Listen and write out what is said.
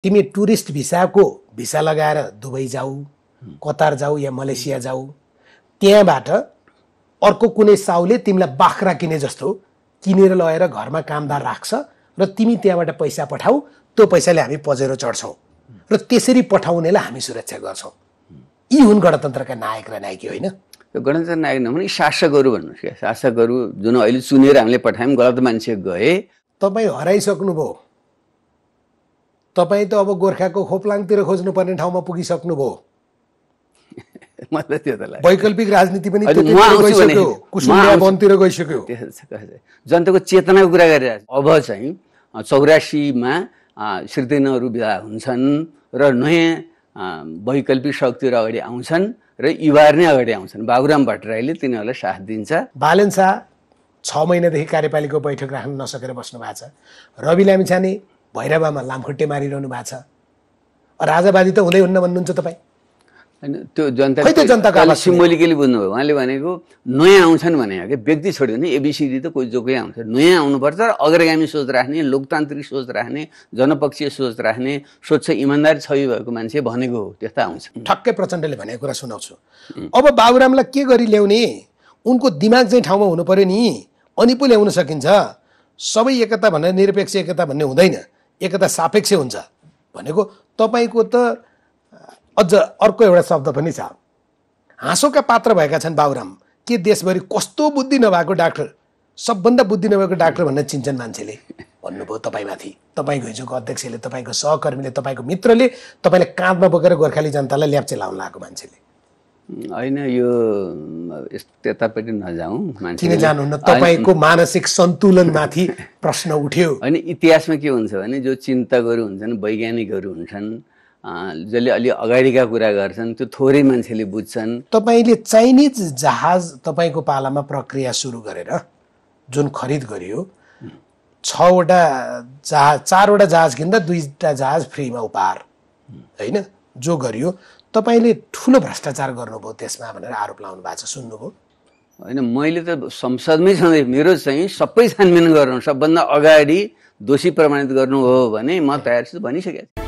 तिमी tourist visa लगाएर Dubai जाऊ, कतार जाऊ या मलेसिया जाऊ, त्यहाँबाट अर्को कुनै साउले तिमीलाई बाख्रा किने जस्तो किनेर लगेर घरमा कामदार राख्छ र तिमी त्यहाँबाट पैसा पठाऊ, त्यो पैसाले हामी पजेरो चढ्छौँ र त्यसरी पठाउनेलाई हामी सुरक्षा गर्छौँ। यी हुन् गणतन्त्रका नायक र नायकी, होइन? यो गणतन्त्र नायक नभने शासकहरू भन्नुहोस् क्या, शासकहरू जुन अहिले चुनेर हामीले पठायौँ, गलत मान्छे गए। तपाईँ हराइसक्नुभयो, तपाईँ त अब गोर्खाको खोप्लाङतिर खोज्नुपर्ने ठाउँमा पुगिसक्नुभयो। मतलब त्यो त लाग्छ वैकल्पिक राजनीति पनि गइसक्यो, कुसुम्बिया वनतिर गइसक्यो। जनताको चेतनाको कुरा गरिरहेको अब चाहिँ 84मा सिर्दैनहरू विदा हुन्छन् र नयाँ वैकल्पिक शक्तिहरू अगाडि आउँछन् र युवाहरू नै अगाडि आउँछन्। बाबुराम भट्टराईले तिनीहरूलाई साथ दिन्छ। बालेन शाह 6 महिनादेखि कार्यपालिकाको बैठक राख्न नसकेर बस्नु भएको छ। रवि लामिछाने भैरवामा लामखुट्टे मारिरहनु भएको छ। राजावादी त हुँदै हुन्न भन्नुहुन्छ तपाईँ? होइन, त्यो जनताले सिम्बोलिकली बुझ्नुभयो। उहाँले भनेको नयाँ आउँछन् भने हो कि, व्यक्ति छोड्यो भने एबिसिडी त कोही जो कोही आउँछ। नयाँ आउनुपर्छ र अग्रगामी सोच राख्ने, लोकतान्त्रिक सोच राख्ने, जनपक्षीय सोच राख्ने, स्वच्छ इमान्दारी छवि भएको मान्छे भनेको हो, त्यस्ता आउँछ। ठक्कै प्रचण्डले भनेको कुरा सुनाउँछु। अब बाबुरामलाई के गरी ल्याउने? उनको दिमाग चाहिँ ठाउँमा हुनु पर्यो नि, अनि पो ल्याउन सकिन्छ। सबै एकता भनेर निरपेक्ष एकता भन्ने हुँदैन, एकता सापेक्ष हुन्छ भनेको। तपाईँको त अझ अर्को एउटा शब्द पनि छ, हाँसोका पात्र भएका छन् बाबुराम। के देशभरि कस्तो बुद्धि नभएको डाक्टर, सबभन्दा बुद्धि नभएको डाक्टर भनेर चिन्छन् मान्छेले भन्नुभयो तपाईँमाथि। तपाईँको हिजोको अध्यक्षले, तपाईँको सहकर्मीले, तपाईँको मित्रले तपाईँलाई काँधमा बोकेर गोर्खाली जनतालाई ल्याप्चे लाउन लागेको मान्छेले। होइन, यो त्यतापट्टि नजाउँ। किन जानुहुन्न? तपाईँको मानसिक सन्तुलनमाथि प्रश्न उठ्यो। होइन, इतिहासमा के हुन्छ भने जो चिन्तकहरू हुन्छन्, वैज्ञानिकहरू हुन्छन्, जसले अलि अगाडिका कुरा गर्छन्, त्यो थोरै मान्छेले बुझ्छन्। तपाईँले चाइनिज जहाज तपाईँको पालामा प्रक्रिया सुरु गरेर जुन खरिद गरियो, 4वटा जहाज किन्दा 2टा जहाज फ्रीमा उपहार, होइन, जो गरियो, तपाईँले ठुलो भ्रष्टाचार गर्नुभयो त्यसमा भनेर आरोप लाउनु भएको छ, सुन्नुभयो? होइन, मैले त संसदमै छँदै मेरो चाहिँ सबै छानबिन गर्नु, सबभन्दा अगाडि दोषी प्रमाणित गर्नु हो भने म तयार छु भनिसकेको छु।